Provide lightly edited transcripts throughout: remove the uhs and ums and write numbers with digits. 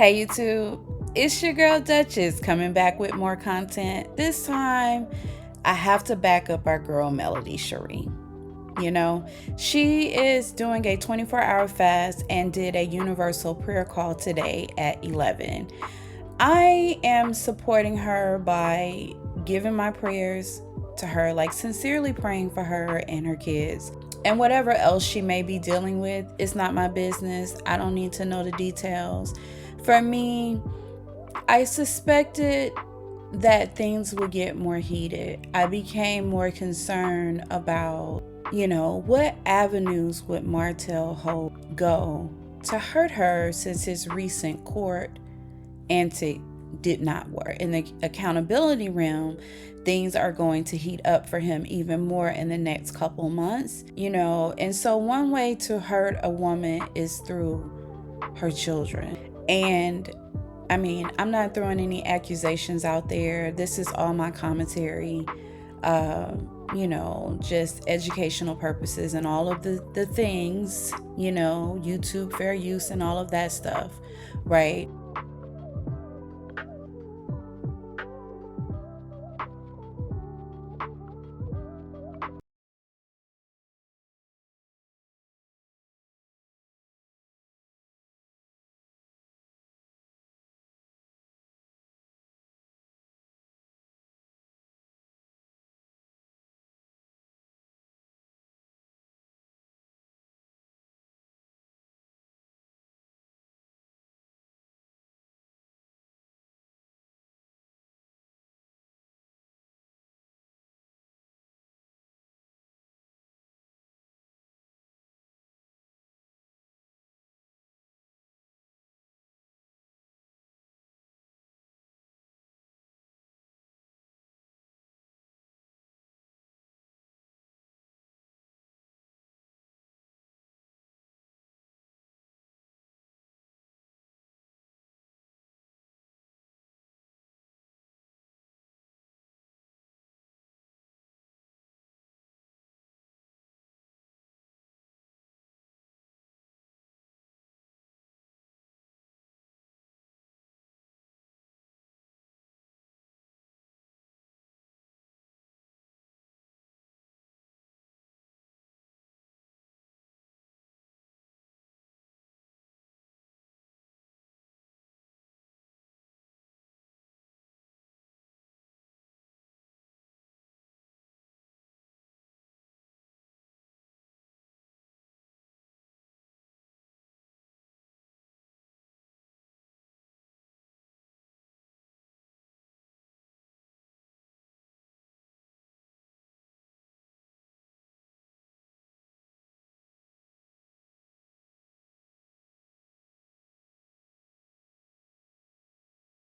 Hey YouTube, it's your girl Duchess coming back with more content. This time, I have to back up our girl Melody Shari. You know, she is doing a 24-hour fast and did a universal prayer call today at 11. I am supporting her by giving my prayers to her, like sincerely praying for her and her kids. And whatever else she may be dealing with, it's not my business. I don't need to know the details. For me, I suspected that things would get more heated. I became more concerned about, what avenues would Martell Hope go to hurt her since his recent court antic did not work. In the accountability realm, things are going to heat up for him even more in the next couple months, And so one way to hurt a woman is through her children. And I'm not throwing any accusations out there. This is all my commentary, just educational purposes and all of the things, YouTube fair use and all of that stuff, right?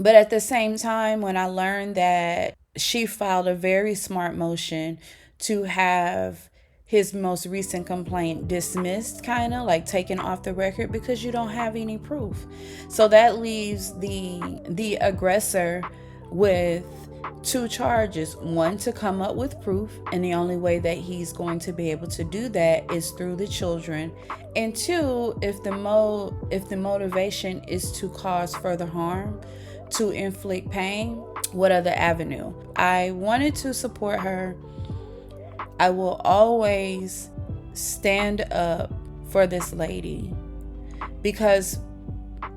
But at the same time, when I learned that she filed a very smart motion to have his most recent complaint dismissed, kind of like taken off the record because you don't have any proof. So that leaves the aggressor with two charges: one, to come up with proof, and the only way that he's going to be able to do that is through the children, and two, if the motivation is to cause further harm, to inflict pain, what other avenue? I wanted to support her. I will always stand up for this lady, because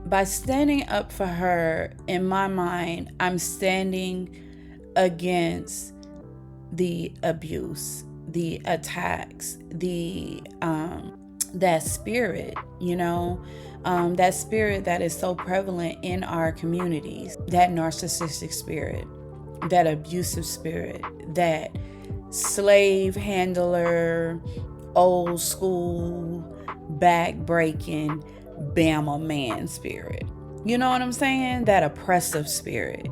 by standing up for her, in my mind, I'm standing against the abuse, the attacks, that spirit, that spirit that is so prevalent in our communities, that narcissistic spirit, that abusive spirit, that slave handler, old school, back breaking, Bama man spirit. You know what I'm saying? That oppressive spirit,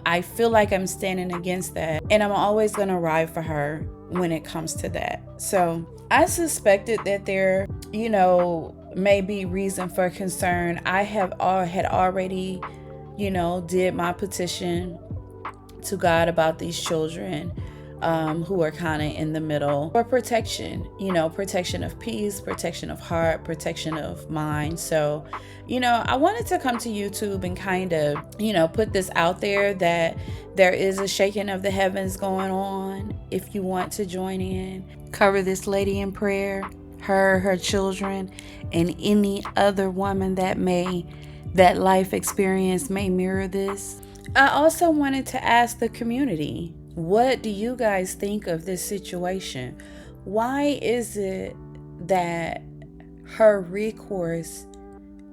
I feel like I'm standing against that, and I'm always going to ride for her when it comes to that. So I suspected that there, may be reason for concern. I had already, did my petition to God about these children. who are kind of in the middle for protection, protection of peace, protection of heart, protection of mind. So, I wanted to come to YouTube and kind of, put this out there that there is a shaking of the heavens going on. If you want to join in, cover this lady in prayer, her children, and any other woman that life experience may mirror this. I also wanted to ask the community, what do you guys think of this situation? Why is it that her recourse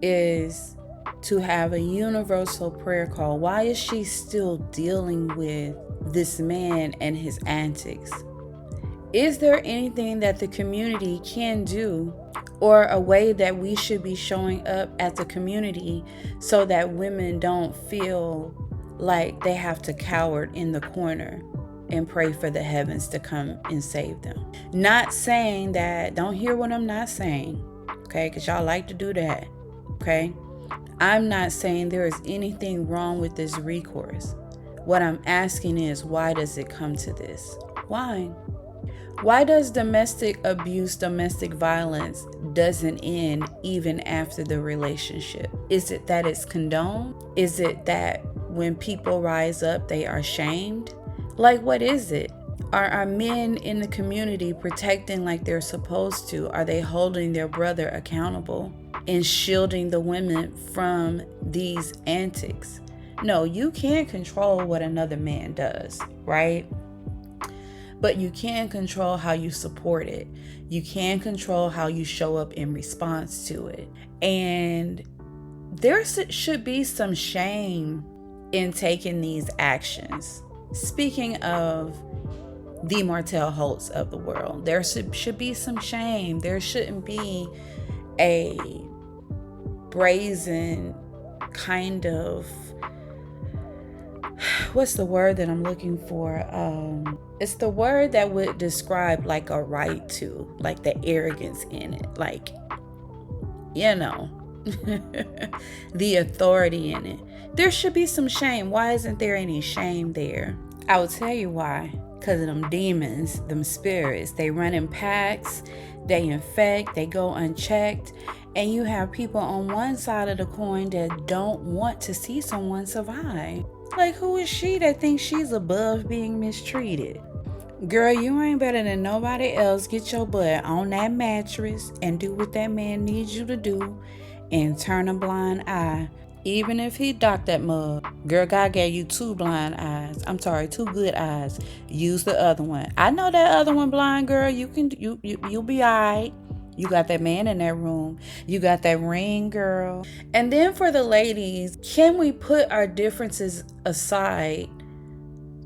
is to have a universal prayer call? Why is she still dealing with this man and his antics? Is there anything that the community can do, or a way that we should be showing up at the community so that women don't feel like they have to cower in the corner and pray for the heavens to come and save them? Not saying that, don't hear what I'm not saying, okay? Because y'all like to do that, okay? I'm not saying there is anything wrong with this recourse. What I'm asking is, why does it come to this? Why? Why does domestic abuse, domestic violence doesn't end even after the relationship? Is it that it's condoned? Is it that when people rise up, they are shamed? Like, what is it? Are men in the community protecting like they're supposed to? Are they holding their brother accountable and shielding the women from these antics? No, you can't control what another man does, right? But you can control how you support it. You can control how you show up in response to it. And there should be some shame in taking these actions. Speaking of the Martell Holtz of the world, there should be some shame. There shouldn't be a brazen kind of, what's the word that I'm looking for? It's the word that would describe like a right to, like the arrogance in it, like, the authority in it. There should be some shame. Why isn't there any shame there? I will tell you why. Because of them demons, them spirits. They run in packs, they infect, they go unchecked. And you have people on one side of the coin that don't want to see someone survive. Like, who is she that thinks she's above being mistreated? Girl, you ain't better than nobody else. Get your butt on that mattress and do what that man needs you to do and turn a blind eye. Even if he docked that mug. Girl, God gave you 2 blind eyes. I'm sorry, 2 good eyes. Use the other one. I know that other one blind, girl. You'll be all right. You got that man in that room. You got that ring, girl. And then for the ladies, can we put our differences aside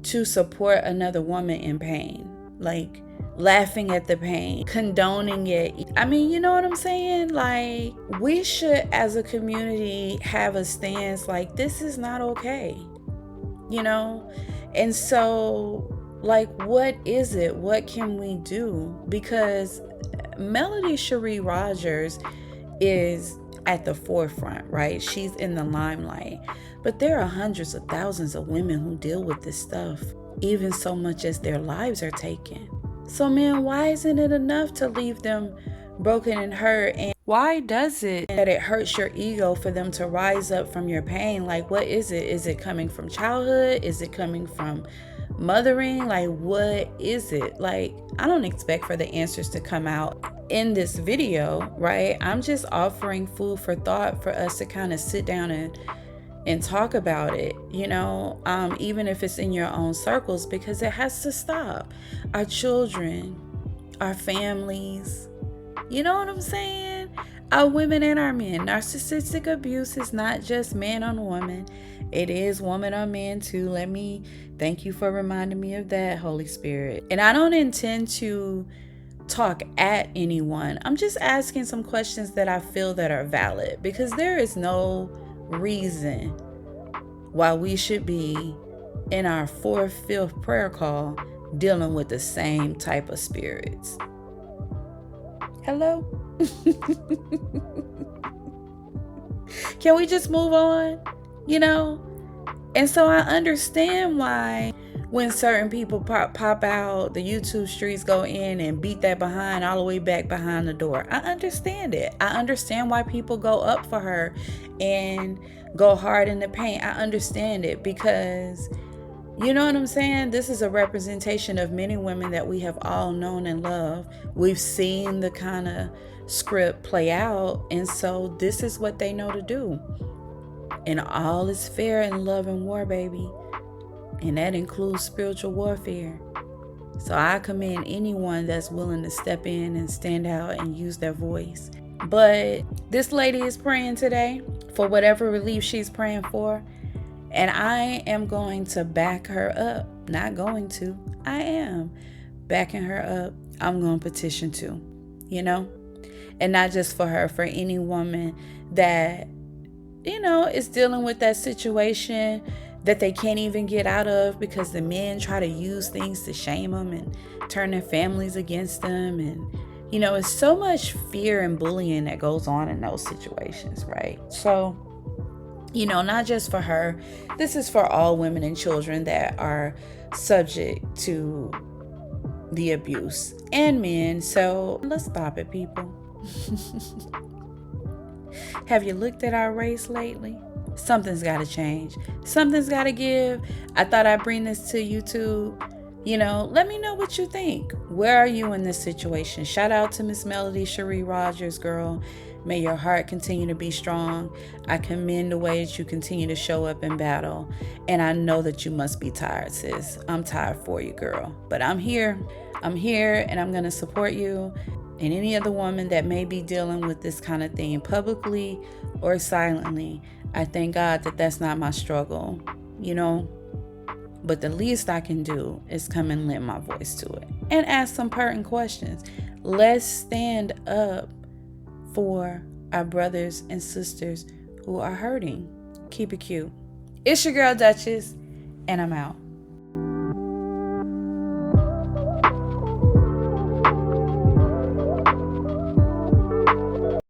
to support another woman in pain? Like, laughing at the pain, condoning it. I mean, you know what I'm saying? Like, we should, as a community, have a stance like, this is not okay. And so, like, what is it? What can we do? Because Melody Shari Rogers is at the forefront, right? She's in the limelight. But there are hundreds of thousands of women who deal with this stuff, even so much as their lives are taken. So, man, why isn't it enough to leave them broken and hurt? And why does it that it hurts your ego for them to rise up from your pain? Like, what is it? Is it coming from childhood? Is it coming from mothering? Like, what is it? Like, I don't expect for the answers to come out in this video, right? I'm just offering food for thought for us to kind of sit down and talk about it, even if it's in your own circles, because it has to stop. Our children, our families, you know what I'm saying? Our women and our men. Narcissistic abuse is not just man on woman. It is woman on man too. Thank you for reminding me of that, Holy Spirit. And I don't intend to talk at anyone. I'm just asking some questions that I feel that are valid, because there is no reason why we should be in our 4th, 5th prayer call dealing with the same type of spirits. Hello? Can we just move on? And so I understand why when certain people pop out, the YouTube streets go in and beat that behind all the way back behind the door. I understand it. I understand why people go up for her and go hard in the paint. I understand it because, you know what I'm saying? This is a representation of many women that we have all known and loved. We've seen the kind of script play out, and so this is what they know to do. And all is fair in love and war, baby. And that includes spiritual warfare. So I commend anyone that's willing to step in and stand out and use their voice. But this lady is praying today for whatever relief she's praying for. And I am going to back her up. Not going to. I am backing her up. I'm going to petition too. You know? And not just for her, for any woman that, you know, is dealing with that situation that they can't even get out of because the men try to use things to shame them and turn their families against them. And, you know, it's so much fear and bullying that goes on in those situations, right? So, you know, not just for her, this is for all women and children that are subject to the abuse, and men. So let's stop it, people. Have you looked at our race lately? Something's got to change. Something's got to give. I thought I'd bring this to YouTube. You know, let me know what you think. Where are you in this situation? Shout out to Miss Melody Shari Rogers, girl. May your heart continue to be strong. I commend the way that you continue to show up in battle. And I know that you must be tired, sis. I'm tired for you, girl. But I'm here. I'm here, and I'm going to support you. And any other woman that may be dealing with this kind of thing publicly or silently, I thank God that that's not my struggle, you know. But the least I can do is come and lend my voice to it and ask some pertinent questions. Let's stand up for our brothers and sisters who are hurting. Keep it cute. It's your girl Duchess, and I'm out.